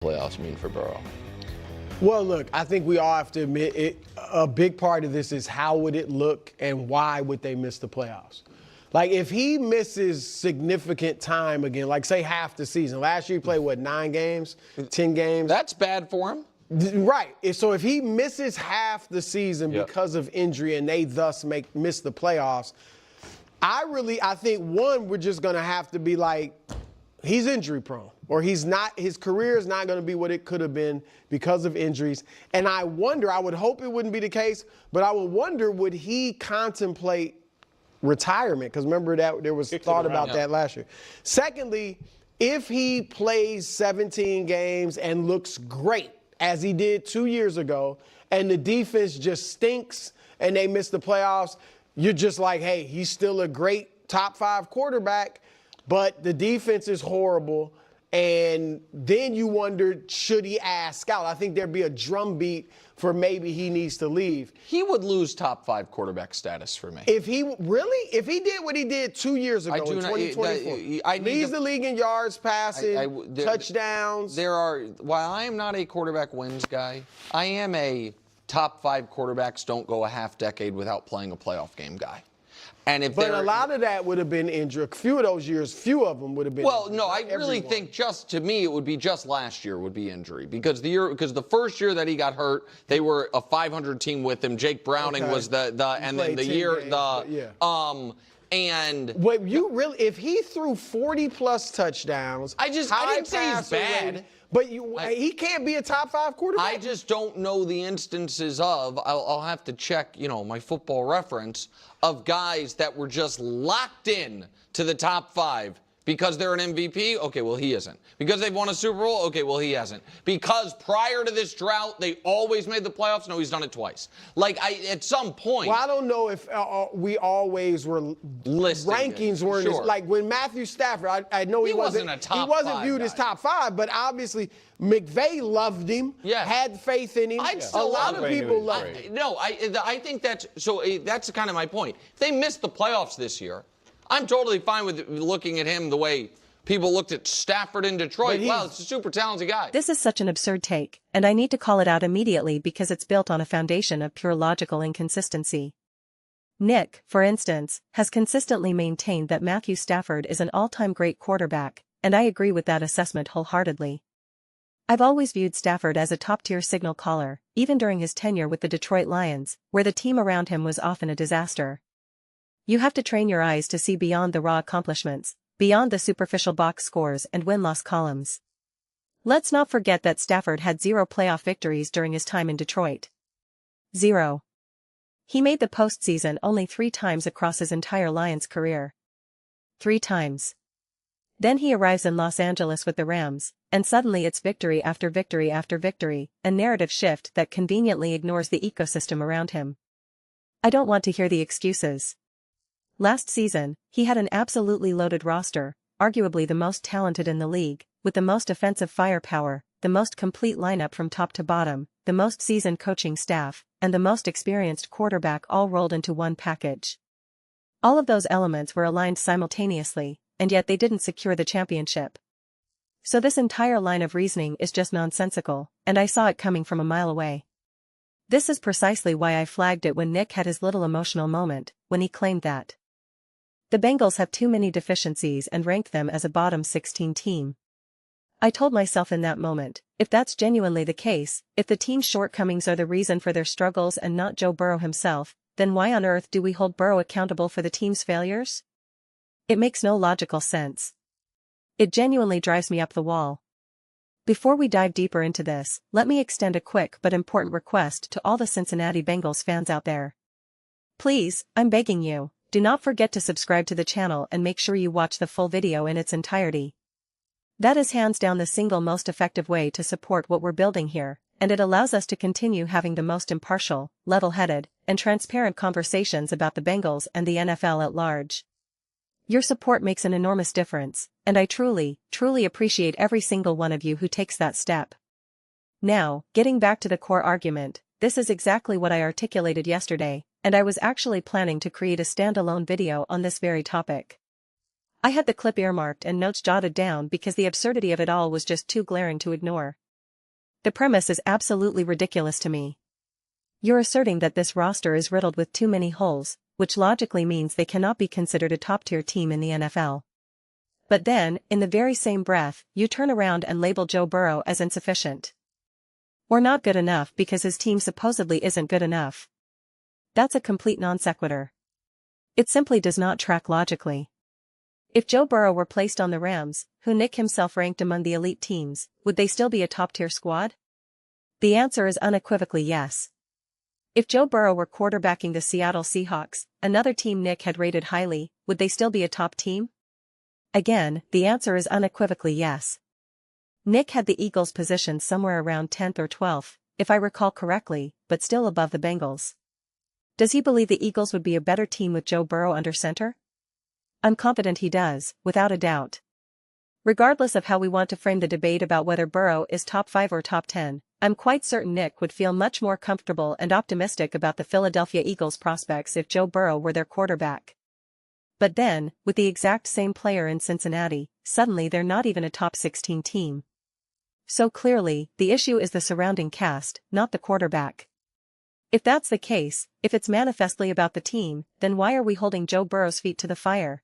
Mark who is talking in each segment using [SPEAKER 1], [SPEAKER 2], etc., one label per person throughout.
[SPEAKER 1] playoffs mean for Burrow?
[SPEAKER 2] Well, look, I think we all have to admit it. A big part of this is how would it look and why would they miss the playoffs? Like, if he misses significant time again, like, say, half the season. Last year he played, 9 games, 10 games?
[SPEAKER 1] That's bad for him.
[SPEAKER 2] Right. So if he misses half the season because of injury and they thus miss the playoffs, I think, one, we're just going to have to be like, he's injury prone, or his career is not going to be what it could have been because of injuries. And I would hope it wouldn't be the case, but I would wonder, would he contemplate retirement? Because remember that there was thought about that last year. Secondly, if he plays 17 games and looks great, as he did 2 years ago, and the defense just stinks and they miss the playoffs, you're just like, hey, he's still a great top 5 quarterback, but the defense is horrible. And then you wonder, should he ask out? I think there'd be a drumbeat for maybe he needs to leave.
[SPEAKER 1] He would lose top 5 quarterback status for me.
[SPEAKER 2] If he did what he did 2 years ago in 2024, leads the league in yards, passing, touchdowns.
[SPEAKER 1] While I am not a quarterback wins guy, I am a top 5 quarterbacks don't go a half decade without playing a playoff game guy. But
[SPEAKER 2] a lot of that would have been injury. A few of those years, few of them would have been.
[SPEAKER 1] Well,
[SPEAKER 2] injury.
[SPEAKER 1] no, I really think to me it would be just last year would be injury because the first year that he got hurt, they were a 500 team with him. Jake Browning was and
[SPEAKER 2] wait, if he threw 40+ touchdowns,
[SPEAKER 1] I didn't say he's bad.
[SPEAKER 2] But he can't be a top 5 quarterback.
[SPEAKER 1] I just don't know the instances of, I'll have to check, my football reference, of guys that were just locked in to the top 5 because they're an MVP. Okay, well, he isn't. Because they've won a Super Bowl. Okay, well, he hasn't. Because prior to this drought, they always made the playoffs. No, he's done it twice. At some point.
[SPEAKER 2] Well, I don't know if we always were
[SPEAKER 1] listing
[SPEAKER 2] rankings weren't like when Matthew Stafford. I know he wasn't
[SPEAKER 1] a top 5
[SPEAKER 2] He wasn't viewed as top 5, but obviously McVay loved him.
[SPEAKER 1] Yes.
[SPEAKER 2] Had faith in him.
[SPEAKER 1] A
[SPEAKER 2] lot of people loved him.
[SPEAKER 1] No, I think that's kind of my point. If they missed the playoffs this year, I'm totally fine with looking at him the way people looked at Stafford in Detroit. Wow, it's a super talented guy.
[SPEAKER 3] This is such an absurd take, and I need to call it out immediately because it's built on a foundation of pure logical inconsistency. Nick, for instance, has consistently maintained that Matthew Stafford is an all-time great quarterback, and I agree with that assessment wholeheartedly. I've always viewed Stafford as a top-tier signal caller, even during his tenure with the Detroit Lions, where the team around him was often a disaster. You have to train your eyes to see beyond the raw accomplishments, beyond the superficial box scores and win-loss columns. Let's not forget that Stafford had 0 playoff victories during his time in Detroit. 0. He made the postseason only 3 times across his entire Lions career. 3 times. Then he arrives in Los Angeles with the Rams, and suddenly it's victory after victory after victory, a narrative shift that conveniently ignores the ecosystem around him. I don't want to hear the excuses. Last season, he had an absolutely loaded roster, arguably the most talented in the league, with the most offensive firepower, the most complete lineup from top to bottom, the most seasoned coaching staff, and the most experienced quarterback all rolled into one package. All of those elements were aligned simultaneously, and yet they didn't secure the championship. So this entire line of reasoning is just nonsensical, and I saw it coming from a mile away. This is precisely why I flagged it when Nick had his little emotional moment, when he claimed that the Bengals have too many deficiencies and ranked them as a bottom 16 team. I told myself in that moment, if that's genuinely the case, if the team's shortcomings are the reason for their struggles and not Joe Burrow himself, then why on earth do we hold Burrow accountable for the team's failures? It makes no logical sense. It genuinely drives me up the wall. Before we dive deeper into this, let me extend a quick but important request to all the Cincinnati Bengals fans out there. Please, I'm begging you, do not forget to subscribe to the channel and make sure you watch the full video in its entirety. That is hands down the single most effective way to support what we're building here, and it allows us to continue having the most impartial, level-headed, and transparent conversations about the Bengals and the NFL at large. Your support makes an enormous difference, and I truly, truly appreciate every single one of you who takes that step. Now, getting back to the core argument, this is exactly what I articulated yesterday, and I was actually planning to create a standalone video on this very topic. I had the clip earmarked and notes jotted down because the absurdity of it all was just too glaring to ignore. The premise is absolutely ridiculous to me. You're asserting that this roster is riddled with too many holes, which logically means they cannot be considered a top-tier team in the NFL. But then, in the very same breath, you turn around and label Joe Burrow as insufficient. Or not good enough because his team supposedly isn't good enough. That's a complete non sequitur. It simply does not track logically. If Joe Burrow were placed on the Rams, who Nick himself ranked among the elite teams, would they still be a top-tier squad? The answer is unequivocally yes. If Joe Burrow were quarterbacking the Seattle Seahawks, another team Nick had rated highly, would they still be a top team? Again, the answer is unequivocally yes. Nick had the Eagles positioned somewhere around 10th or 12th, if I recall correctly, but still above the Bengals. Does he believe the Eagles would be a better team with Joe Burrow under center? I'm confident he does, without a doubt. Regardless of how we want to frame the debate about whether Burrow is top 5 or top 10, I'm quite certain Nick would feel much more comfortable and optimistic about the Philadelphia Eagles prospects if Joe Burrow were their quarterback. But then, with the exact same player in Cincinnati, suddenly they're not even a top 16 team. So clearly, the issue is the surrounding cast, not the quarterback. If that's the case, if it's manifestly about the team, then why are we holding Joe Burrow's feet to the fire?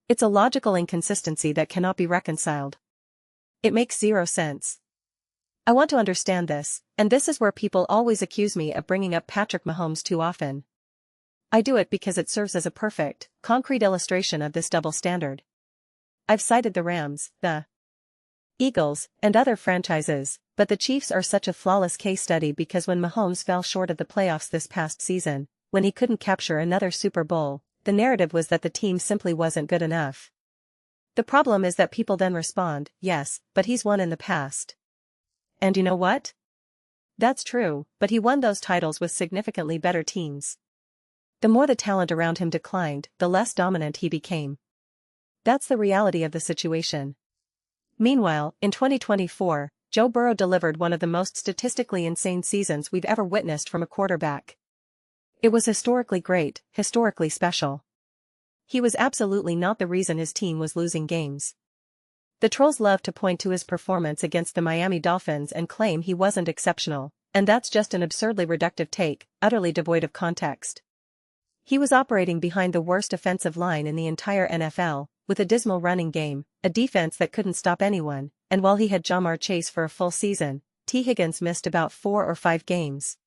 [SPEAKER 3] It's a logical inconsistency that cannot be reconciled. It makes zero sense. I want to understand this, and this is where people always accuse me of bringing up Patrick Mahomes too often. I do it because it serves as a perfect, concrete illustration of this double standard. I've cited the Rams, the Eagles, and other franchises, but the Chiefs are such a flawless case study because when Mahomes fell short of the playoffs this past season, when he couldn't capture another Super Bowl, the narrative was that the team simply wasn't good enough. The problem is that people then respond, yes, but he's won in the past. And you know what? That's true, but he won those titles with significantly better teams. The more the talent around him declined, the less dominant he became. That's the reality of the situation. Meanwhile, in 2024, Joe Burrow delivered one of the most statistically insane seasons we've ever witnessed from a quarterback. It was historically great, historically special. He was absolutely not the reason his team was losing games. The trolls love to point to his performance against the Miami Dolphins and claim he wasn't exceptional, and that's just an absurdly reductive take, utterly devoid of context. He was operating behind the worst offensive line in the entire NFL, with a dismal running game, a defense that couldn't stop anyone, and while he had Jamar Chase for a full season, T. Higgins missed about 4 or 5 games.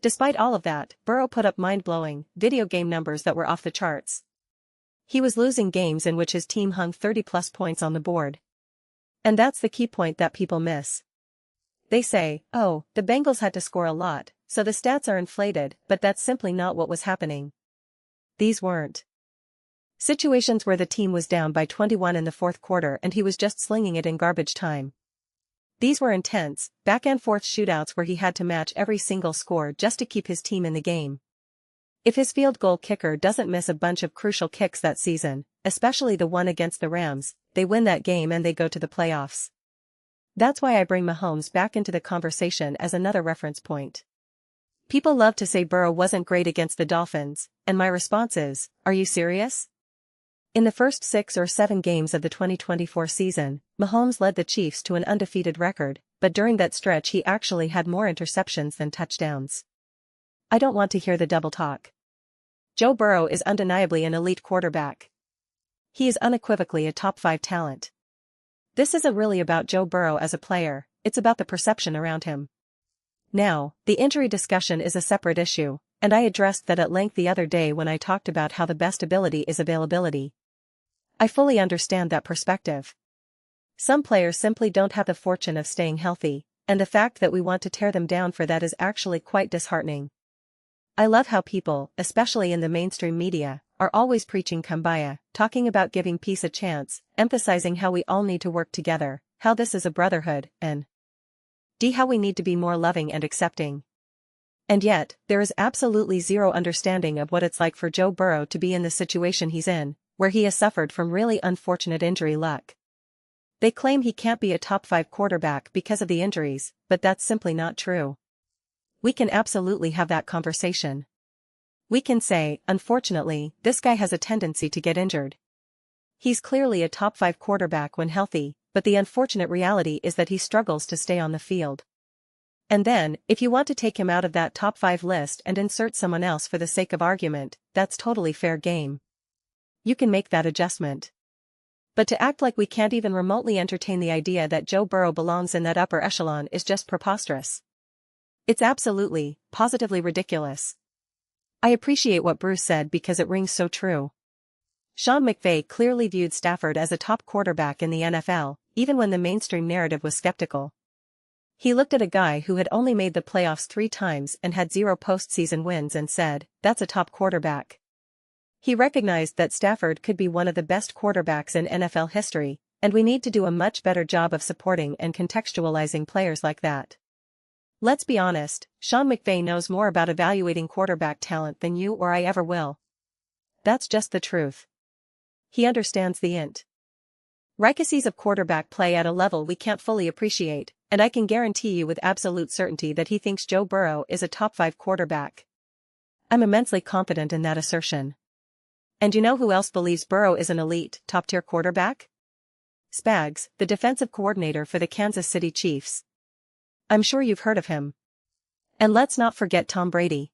[SPEAKER 3] Despite all of that, Burrow put up mind-blowing, video game numbers that were off the charts. He was losing games in which his team hung 30-plus points on the board. And that's the key point that people miss. They say, oh, the Bengals had to score a lot, so the stats are inflated, but that's simply not what was happening. These weren't situations where the team was down by 21 in the fourth quarter and he was just slinging it in garbage time. These were intense, back-and-forth shootouts where he had to match every single score just to keep his team in the game. If his field goal kicker doesn't miss a bunch of crucial kicks that season, especially the one against the Rams, they win that game and they go to the playoffs. That's why I bring Mahomes back into the conversation as another reference point. People love to say Burrow wasn't great against the Dolphins, and my response is, are you serious? In the first 6 or 7 games of the 2024 season, Mahomes led the Chiefs to an undefeated record, but during that stretch he actually had more interceptions than touchdowns. I don't want to hear the double talk. Joe Burrow is undeniably an elite quarterback. He is unequivocally a top 5 talent. This isn't really about Joe Burrow as a player, it's about the perception around him. Now, the injury discussion is a separate issue, and I addressed that at length the other day when I talked about how the best ability is availability. I fully understand that perspective. Some players simply don't have the fortune of staying healthy, and the fact that we want to tear them down for that is actually quite disheartening. I love how people, especially in the mainstream media, are always preaching kumbaya, talking about giving peace a chance, emphasizing how we all need to work together, how this is a brotherhood, and how we need to be more loving and accepting. And yet, there is absolutely zero understanding of what it's like for Joe Burrow to be in the situation he's in, where he has suffered from really unfortunate injury luck. They claim he can't be a top 5 quarterback because of the injuries, but that's simply not true. We can absolutely have that conversation. We can say, unfortunately, this guy has a tendency to get injured. He's clearly a top 5 quarterback when healthy, but the unfortunate reality is that he struggles to stay on the field. And then, if you want to take him out of that top 5 list and insert someone else for the sake of argument, that's totally fair game. You can make that adjustment. But to act like we can't even remotely entertain the idea that Joe Burrow belongs in that upper echelon is just preposterous. It's absolutely, positively ridiculous. I appreciate what Bruce said because it rings so true. Sean McVay clearly viewed Stafford as a top quarterback in the NFL, even when the mainstream narrative was skeptical. He looked at a guy who had only made the playoffs 3 times and had 0 postseason wins and said, "That's a top quarterback." He recognized that Stafford could be one of the best quarterbacks in NFL history, and we need to do a much better job of supporting and contextualizing players like that. Let's be honest, Sean McVay knows more about evaluating quarterback talent than you or I ever will. That's just the truth. He understands the intricacies of quarterback play at a level we can't fully appreciate, and I can guarantee you with absolute certainty that he thinks Joe Burrow is a top 5 quarterback. I'm immensely confident in that assertion. And you know who else believes Burrow is an elite, top-tier quarterback? Spags, the defensive coordinator for the Kansas City Chiefs. I'm sure you've heard of him. And let's not forget Tom Brady.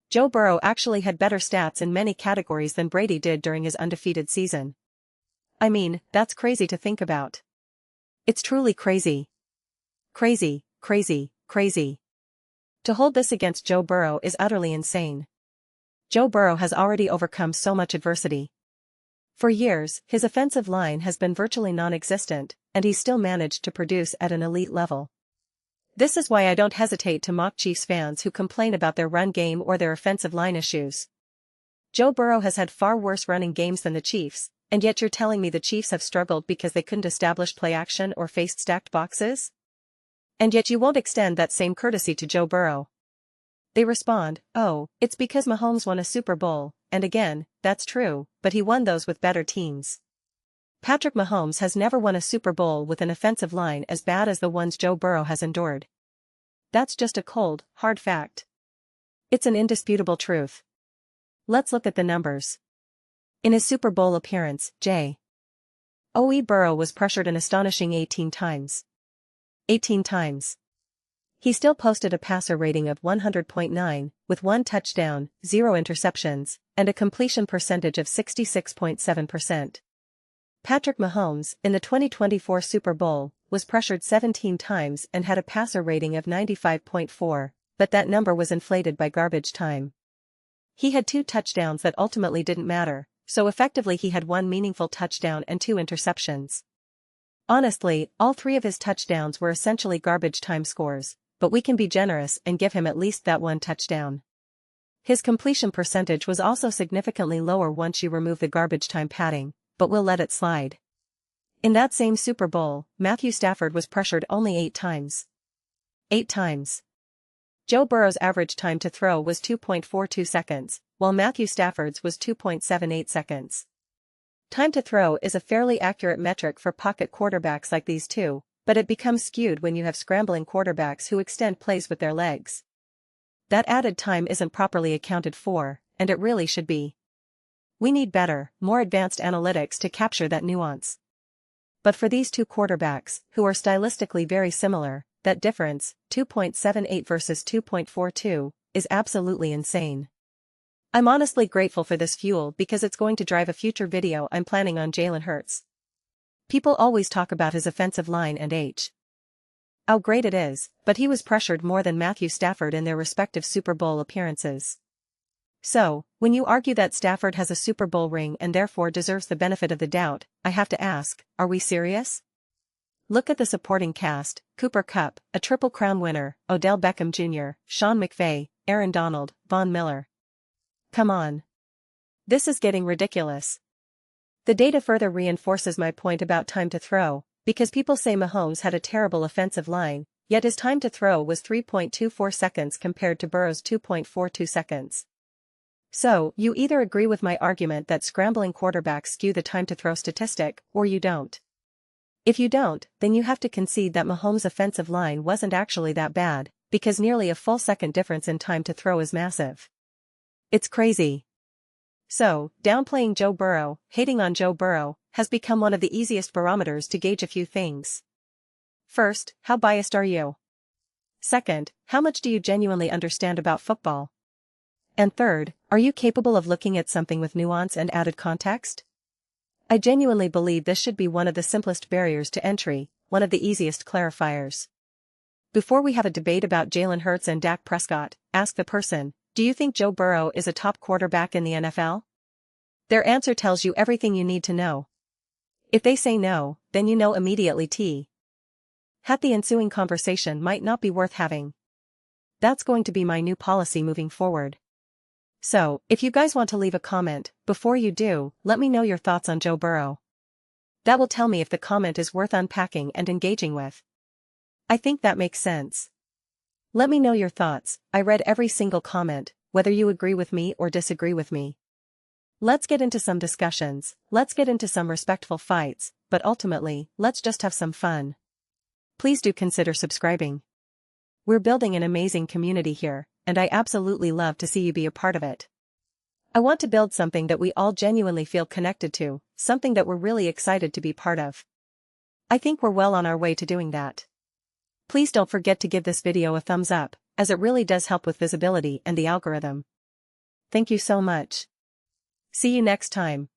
[SPEAKER 3] Joe Burrow actually had better stats in many categories than Brady did during his undefeated season. I mean, that's crazy to think about. It's truly crazy. Crazy, crazy, crazy. To hold this against Joe Burrow is utterly insane. Joe Burrow has already overcome so much adversity. For years, his offensive line has been virtually non-existent, and he's still managed to produce at an elite level. This is why I don't hesitate to mock Chiefs fans who complain about their run game or their offensive line issues. Joe Burrow has had far worse running games than the Chiefs, and yet you're telling me the Chiefs have struggled because they couldn't establish play action or faced stacked boxes? And yet you won't extend that same courtesy to Joe Burrow. They respond, "Oh, it's because Mahomes won a Super Bowl," and again, that's true, but he won those with better teams. Patrick Mahomes has never won a Super Bowl with an offensive line as bad as the ones Joe Burrow has endured. That's just a cold, hard fact. It's an indisputable truth. Let's look at the numbers. In his Super Bowl appearance, Joe Burrow was pressured an astonishing 18 times. 18 times. He still posted a passer rating of 100.9, with 1 touchdown, 0 interceptions, and a completion percentage of 66.7%. Patrick Mahomes, in the 2024 Super Bowl, was pressured 17 times and had a passer rating of 95.4, but that number was inflated by garbage time. He had 2 touchdowns that ultimately didn't matter, so effectively he had 1 meaningful touchdown and 2 interceptions. Honestly, all 3 of his touchdowns were essentially garbage time scores, but we can be generous and give him at least that 1 touchdown. His completion percentage was also significantly lower once you remove the garbage time padding, but we'll let it slide. In that same Super Bowl, Matthew Stafford was pressured only 8 times. 8 times. Joe Burrow's average time to throw was 2.42 seconds, while Matthew Stafford's was 2.78 seconds. Time to throw is a fairly accurate metric for pocket quarterbacks like these two, but it becomes skewed when you have scrambling quarterbacks who extend plays with their legs. That added time isn't properly accounted for, and it really should be. We need better, more advanced analytics to capture that nuance. But for these two quarterbacks, who are stylistically very similar, that difference, 2.78 versus 2.42, is absolutely insane. I'm honestly grateful for this fuel because it's going to drive a future video I'm planning on Jalen Hurts. People always talk about his offensive line and how great it is, but he was pressured more than Matthew Stafford in their respective Super Bowl appearances. So, when you argue that Stafford has a Super Bowl ring and therefore deserves the benefit of the doubt, I have to ask, are we serious? Look at the supporting cast: Cooper Kupp, a Triple Crown winner, Odell Beckham Jr., Sean McVay, Aaron Donald, Von Miller. Come on. This is getting ridiculous. The data further reinforces my point about time to throw, because people say Mahomes had a terrible offensive line, yet his time to throw was 3.24 seconds compared to Burrow's 2.42 seconds. So, you either agree with my argument that scrambling quarterbacks skew the time to throw statistic, or you don't. If you don't, then you have to concede that Mahomes' offensive line wasn't actually that bad, because nearly a full second difference in time to throw is massive. It's crazy. So, downplaying Joe Burrow, hating on Joe Burrow, has become one of the easiest barometers to gauge a few things. First, how biased are you? Second, how much do you genuinely understand about football? And third, are you capable of looking at something with nuance and added context? I genuinely believe this should be one of the simplest barriers to entry, one of the easiest clarifiers. Before we have a debate about Jalen Hurts and Dak Prescott, ask the person, do you think Joe Burrow is a top quarterback in the NFL? Their answer tells you everything you need to know. If they say no, then you know immediately the ensuing conversation might not be worth having. That's going to be my new policy moving forward. So, if you guys want to leave a comment, before you do, let me know your thoughts on Joe Burrow. That will tell me if the comment is worth unpacking and engaging with. I think that makes sense. Let me know your thoughts. I read every single comment, whether you agree with me or disagree with me. Let's get into some discussions, let's get into some respectful fights, but ultimately, let's just have some fun. Please do consider subscribing. We're building an amazing community here, and I absolutely love to see you be a part of it. I want to build something that we all genuinely feel connected to, something that we're really excited to be part of. I think we're well on our way to doing that. Please don't forget to give this video a thumbs up, as it really does help with visibility and the algorithm. Thank you so much. See you next time.